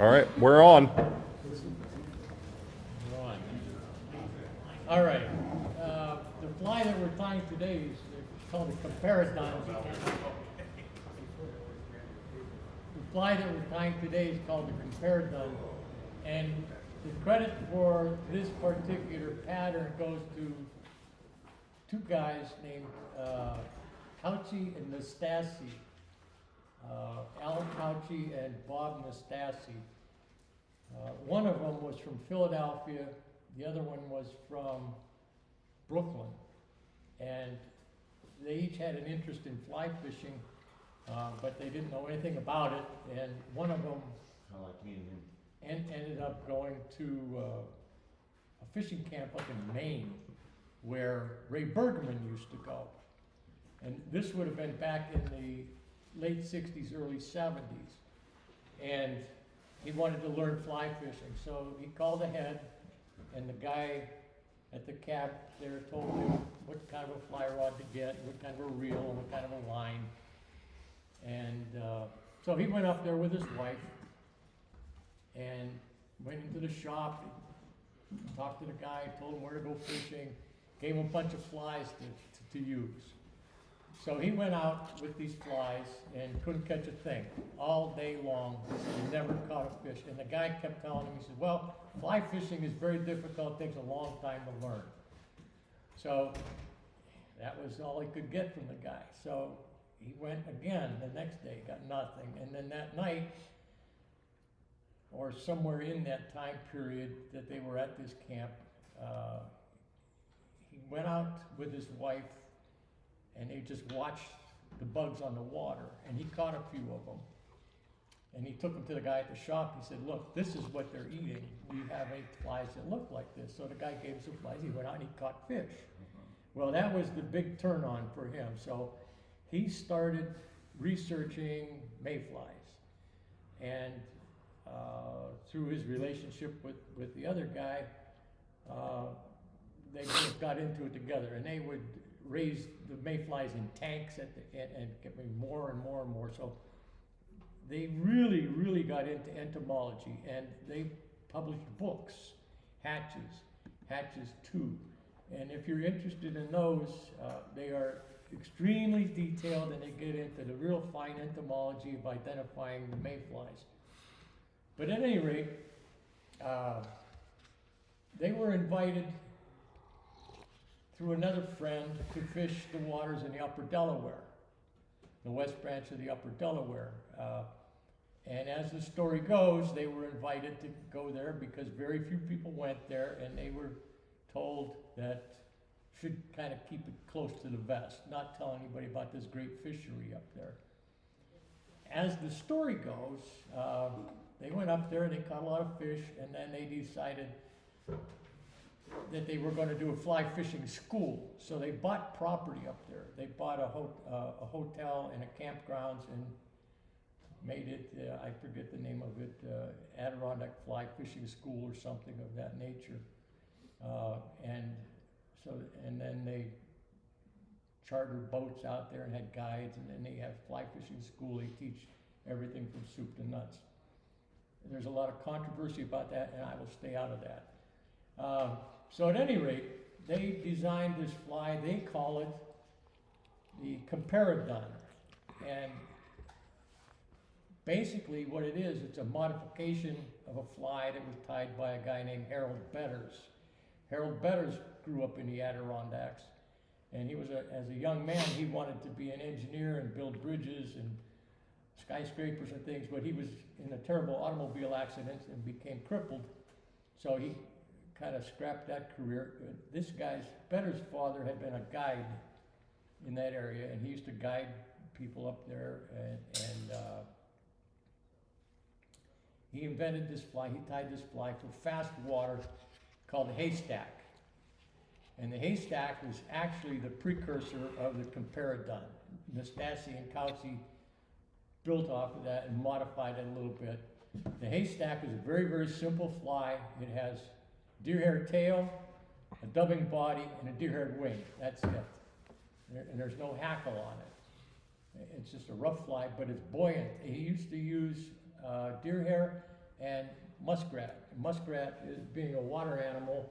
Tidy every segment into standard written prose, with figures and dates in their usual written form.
All right, we're on. All right. The fly that we're tying today is called the Comparadun. The fly that we're tying today is called the Comparadun, and the credit for this particular pattern goes to two guys named Couchy and Nastasi. Al Couchy and Bob Nastasi. One of them was from Philadelphia, the other one was from Brooklyn, and they each had an interest in fly fishing, but they didn't know anything about it, and one of them ended up going to a fishing camp up in Maine where Ray Bergman used to go, and this would have been back in the late 60s, early 70s, and he wanted to learn fly fishing, so he called ahead, and the guy at the camp there told him what kind of a fly rod to get, what kind of a reel, and what kind of a line, and so he went up there with his wife, and went into the shop, talked to the guy, told him where to go fishing, gave him a bunch of flies to use. So he went out with these flies and couldn't catch a thing all day long. He never caught a fish. And the guy kept telling him, he said, well, fly fishing is very difficult, takes a long time to learn. So that was all he could get from the guy. So he went again the next day, got nothing. And then that night, or somewhere in that time period that they were at this camp, he went out with his wife, and they just watched the bugs on the water, and he caught a few of them. And he took them to the guy at the shop. He said, look, this is what they're eating. Do you have any flies that look like this? So the guy gave him some flies. He went out and he caught fish. Well, that was the big turn on for him. So he started researching mayflies. And through his relationship with the other guy, they both got into it together, and they would raise the mayflies in tanks and get more and more and more. So they really, really got into entomology, and they published books, Hatches 2. And if you're interested in those, they are extremely detailed, and they get into the real fine entomology of identifying the mayflies. But at any rate, they were invited through another friend to fish the waters in the upper Delaware, the west branch of the upper Delaware. And as the story goes, they were invited to go there because very few people went there, and they were told that should kind of keep it close to the vest, not tell anybody about this great fishery up there. As the story goes, they went up there, they caught a lot of fish, and then they decided that they were going to do a fly fishing school. So they bought property up there. They bought a hotel and a campgrounds and made it, I forget the name of it, Adirondack Fly Fishing School or something of that nature. And then they chartered boats out there and had guides, and then they have fly fishing school. They teach everything from soup to nuts. There's a lot of controversy about that, and I will stay out of that. So at any rate, they designed this fly. They call it the Comparadun. And basically what it is, it's a modification of a fly that was tied by a guy named Harold Betters. Harold Betters grew up in the Adirondacks, and he was as a young man, he wanted to be an engineer and build bridges and skyscrapers and things, but he was in a terrible automobile accident and became crippled. So he kind of scrapped that career. This guy's, Better's father had been a guide in that area, and he used to guide people up there, and he invented this fly. He tied this fly for fast water called the haystack. And the haystack was actually the precursor of the Comparadun. Nastasi and Couchy built off of that and modified it a little bit. The haystack is a very, very simple fly. It has deer hair tail, a dubbing body, and a deer haired wing. That's it. And there's no hackle on it. It's just a rough fly, but it's buoyant. He used to use deer hair and muskrat. Muskrat is, being a water animal,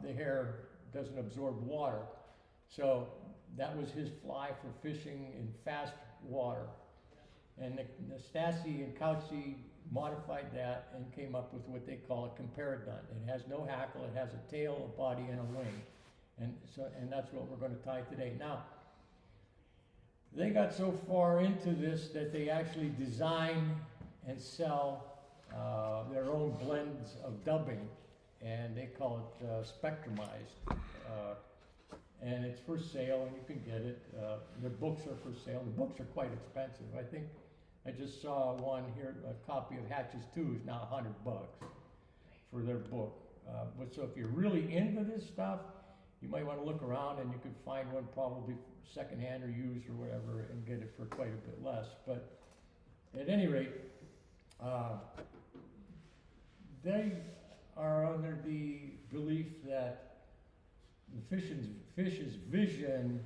the hair doesn't absorb water. So that was his fly for fishing in fast water. And Nastasi and Couchy modified that and came up with what they call a Comparadun. It has no hackle, it has a tail, a body, and a wing. And that's what we're going to tie today. Now, they got so far into this that they actually design and sell their own blends of dubbing, and they call it spectrumized. And it's for sale, and you can get it. Their books are for sale. The books are quite expensive. I think I just saw one here, a copy of Hatches 2 is now $100 for their book. But so if you're really into this stuff, you might want to look around, and you could find one probably secondhand or used or whatever and get it for quite a bit less. But at any rate, they are under the belief that the fish's vision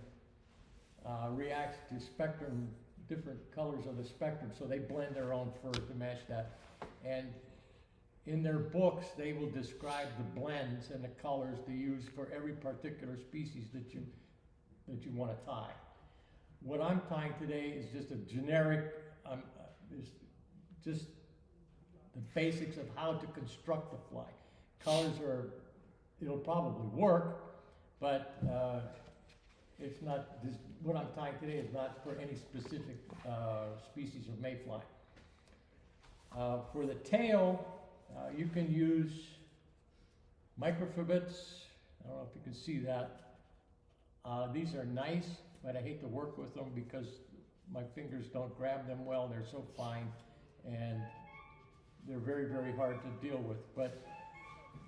reacts to spectrum, different colors of the spectrum, so they blend their own fur to match that. And in their books, they will describe the blends and the colors they use for every particular species that you want to tie. What I'm tying today is just a generic, just the basics of how to construct the fly. Colors are, it'll probably work, but it's not, what I'm tying today is not for any specific species of mayfly. For the tail, you can use microfibrils. I don't know if you can see that. These are nice, but I hate to work with them because my fingers don't grab them well. They're so fine, and they're very, very hard to deal with, but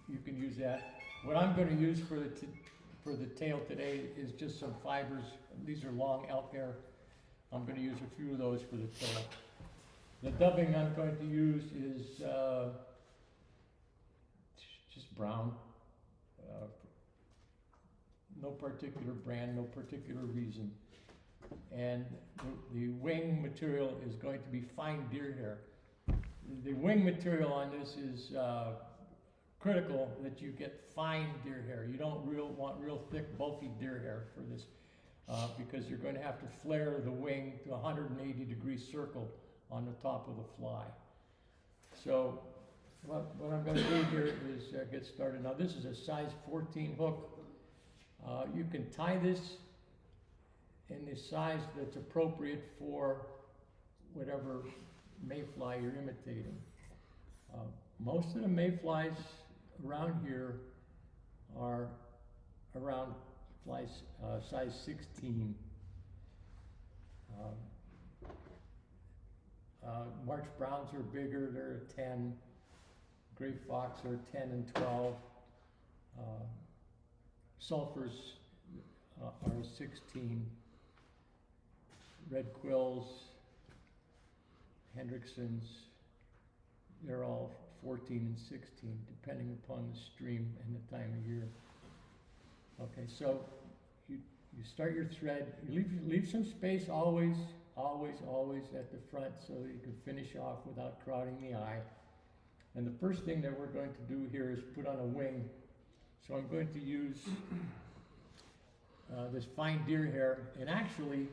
you can use that. What I'm going to use for the tail today is just some fibers. These are long elk hair. I'm going to use a few of those for the tail. The dubbing I'm going to use is just brown. No particular brand, no particular reason. And the wing material is going to be fine deer hair. The wing material on this is critical that you get fine deer hair. You don't want real thick, bulky deer hair for this because you're going to have to flare the wing to a 180-degree circle on the top of the fly. So what I'm going to do here is get started. Now this is a size 14 hook. You can tie this in the size that's appropriate for whatever mayfly you're imitating. Most of the mayflies around here are around size 16. March Browns are bigger, they're a 10. Gray Fox are 10 and 12. Sulphurs are 16. Red Quills, Hendricksons, they're all 14 and 16, depending upon the stream and the time of year. Okay, so you start your thread. You leave some space always at the front so that you can finish off without crowding the eye. And the first thing that we're going to do here is put on a wing. So I'm going to use this fine deer hair. And actually,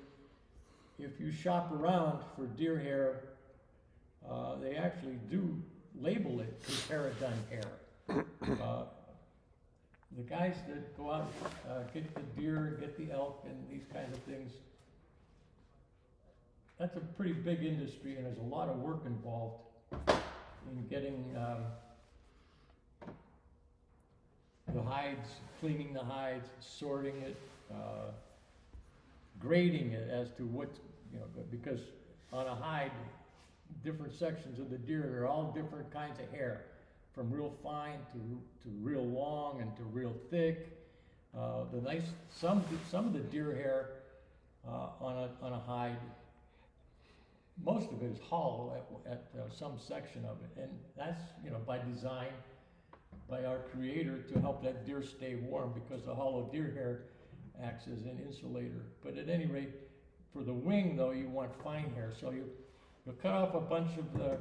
if you shop around for deer hair, they actually do label it Comparadun hair. The guys that go out get the deer, get the elk, and these kinds of things, that's a pretty big industry, and there's a lot of work involved in getting the hides, cleaning the hides, sorting it, grading it as to what, because on a hide, different sections of the deer, they're all different kinds of hair, from real fine to real long and to real thick. Some of the deer hair on a hide, most of it is hollow at some section of it, and that's by design, by our creator, to help that deer stay warm, because the hollow deer hair acts as an insulator. But at any rate, for the wing though, you want fine hair, so you'll cut off a bunch of the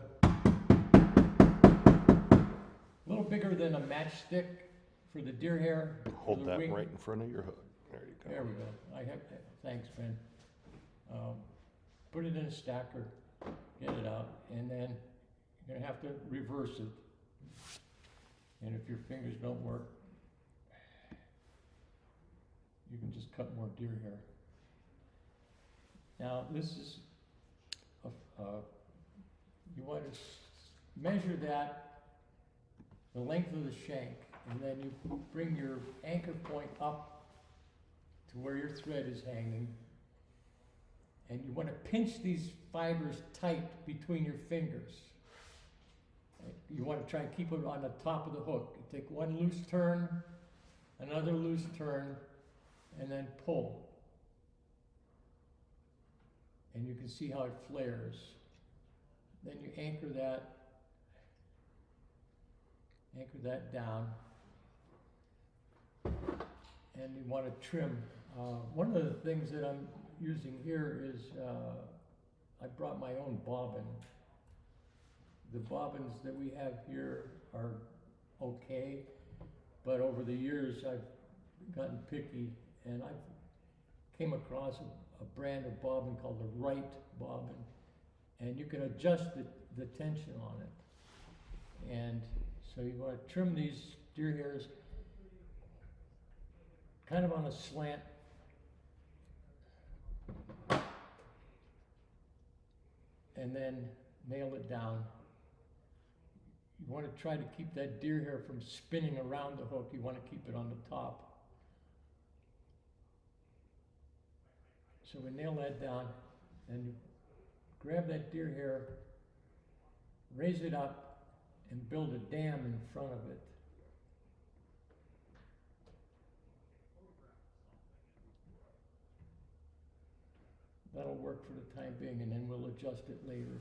bigger than a matchstick for the deer hair. Hold the that wing. right in front of your hook. There you go. There we go. I have, thanks, Ben. Put it in a stacker, get it out, and then you're gonna have to reverse it. And if your fingers don't work, you can just cut more deer hair. Now, this is, you want to measure that, the length of the shank, and then you bring your anchor point up to where your thread is hanging. And you want to pinch these fibers tight between your fingers. You want to try and keep it on the top of the hook. You take one loose turn, another loose turn, and then pull. And you can see how it flares. Then you anchor that down. And you want to trim. One of the things that I'm using here is I brought my own bobbin. The bobbins that we have here are okay, but over the years I've gotten picky, and I came across a brand of bobbin called the Wright bobbin, and you can adjust the tension on it. And so you want to trim these deer hairs kind of on a slant. And then nail it down. You want to try to keep that deer hair from spinning around the hook. You want to keep it on the top. So we nail that down, and you grab that deer hair, raise it up, and build a dam in front of it. That'll work for the time being, and then we'll adjust it later.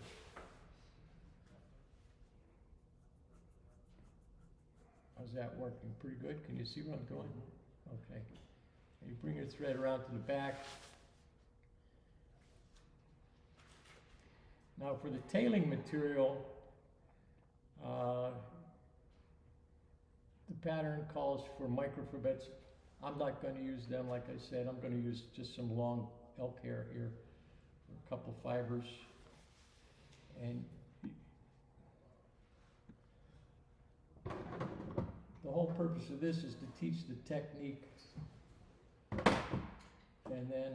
How's that working? Pretty good? Can you see where I'm going? Okay. And you bring your thread around to the back. Now for the tailing material, the pattern calls for microfibets. I'm not going to use them, like I said. I'm going to use just some long elk hair here, a couple fibers, and the whole purpose of this is to teach the technique, and then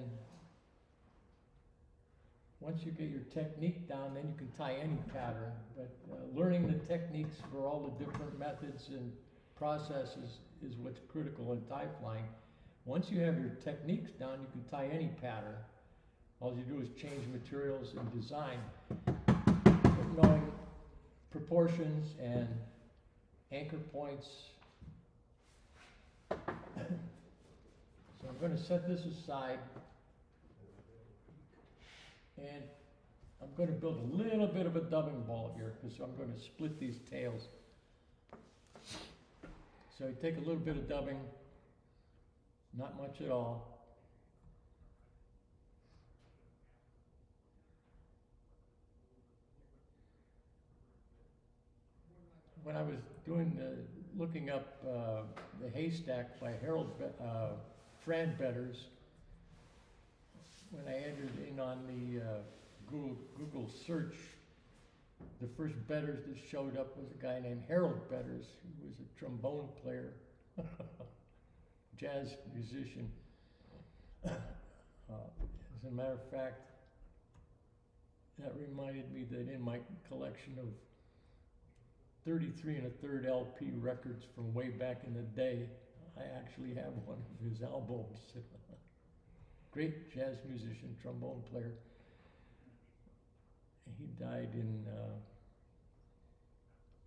once you get your technique down, then you can tie any pattern. But learning the techniques for all the different methods and processes is what's critical in tie flying. Once you have your techniques down, you can tie any pattern. All you do is change materials and design. But knowing proportions and anchor points. So I'm going to set this aside, and I'm going to build a little bit of a dubbing ball here, because I'm going to split these tails. So you take a little bit of dubbing, not much at all. When I was doing looking up the haystack by Fran Betters, when I entered in on the Google search, the first Betters that showed up was a guy named Harold Betters, who was a trombone player, jazz musician. As a matter of fact, that reminded me that in my collection of 33 1/3 LP records from way back in the day, I actually have one of his albums. Great jazz musician, trombone player. He died in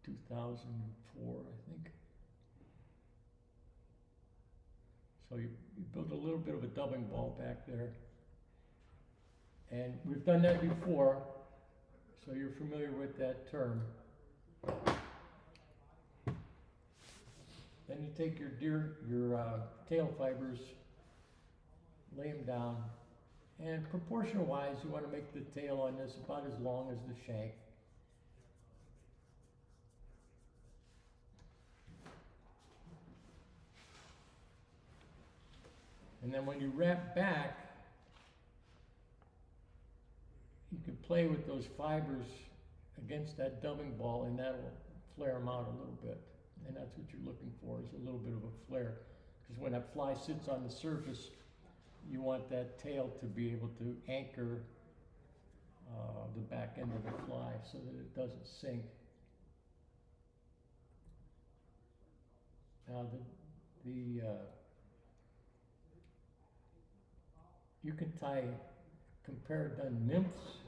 2004, I think. So you build a little bit of a dubbing ball back there. And we've done that before, so you're familiar with that term. Then you take your tail fibers, lay them down, and proportion-wise, you want to make the tail on this about as long as the shank. And then when you wrap back, you can play with those fibers against that dubbing ball, and that'll flare them out a little bit. And that's what you're looking for, is a little bit of a flare. Because when that fly sits on the surface, you want that tail to be able to anchor the back end of the fly so that it doesn't sink. Now you can tie Comparadun nymphs,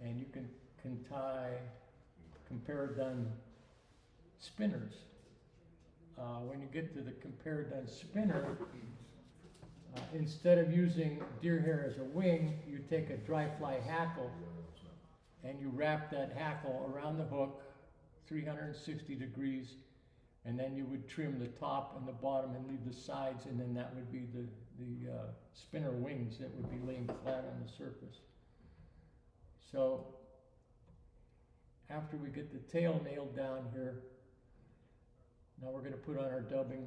and you can tie Comparadun spinners. When you get to the Comparadun spinner, instead of using deer hair as a wing, you take a dry fly hackle and you wrap that hackle around the hook 360 degrees, and then you would trim the top and the bottom and leave the sides, and then that would be the spinner wings that would be laying flat on the surface. So after we get the tail nailed down here, now we're going to put on our dubbing.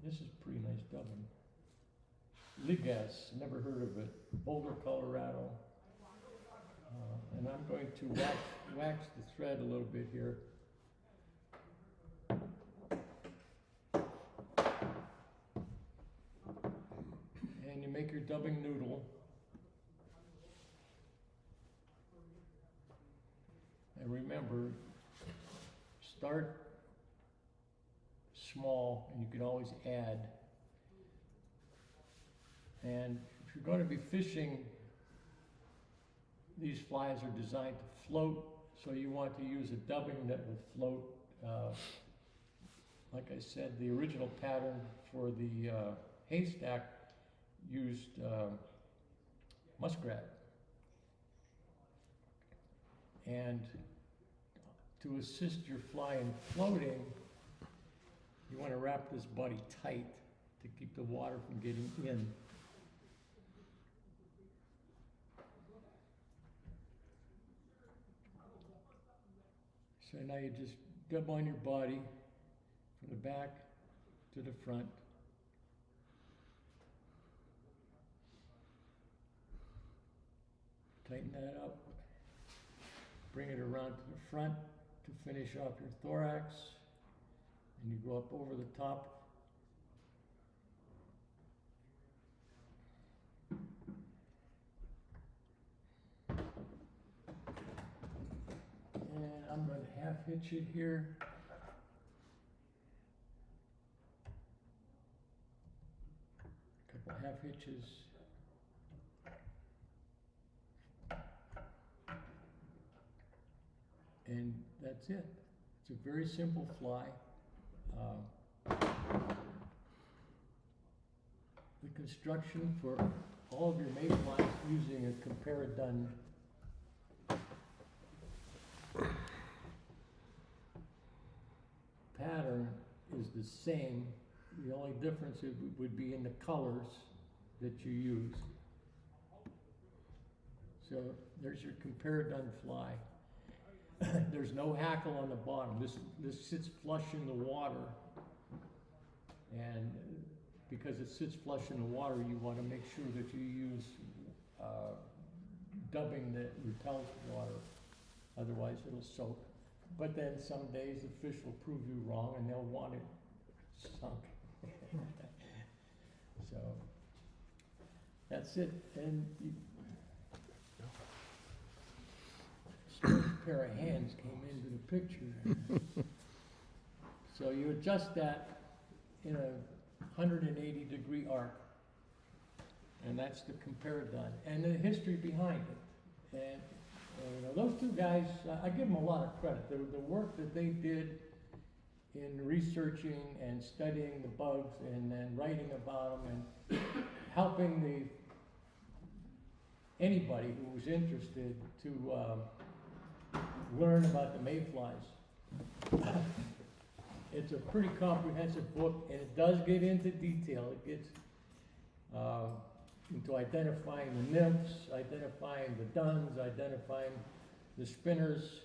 This is pretty nice dubbing. Ligas, never heard of it. Boulder, Colorado. And I'm going to wax the thread a little bit here. And you make your dubbing noodle. And remember, start small, and you can always add. And if you're going to be fishing, these flies are designed to float, so you want to use a dubbing that will float. Like I said, the original pattern for the haystack used muskrat. And to assist your fly in floating, you want to wrap this body tight to keep the water from getting in. So now you just dub on your body from the back to the front. Tighten that up. Bring it around to the front to finish off your thorax. And you go up over the top. And I'm going to half hitch it here. A couple half hitches. And that's it. It's a very simple fly. The construction for all of your mayflies using a Comparadun pattern is the same. The only difference would be in the colors that you use. So there's your Comparadun fly. There's no hackle on the bottom. This sits flush in the water, and because it sits flush in the water, you want to make sure that you use dubbing that repels water. Otherwise, it'll soak. But then some days the fish will prove you wrong, and they'll want it sunk. So that's it. And a pair of hands came into the picture. So you adjust that in a 180-degree arc, and that's the Comparadun, and the history behind it. And you know, those two guys, I give them a lot of credit. The work that they did in researching and studying the bugs, and then writing about them, and helping anybody who was interested to learn about the mayflies. It's a pretty comprehensive book, and it does get into detail. It gets into identifying the nymphs, identifying the duns, identifying the spinners,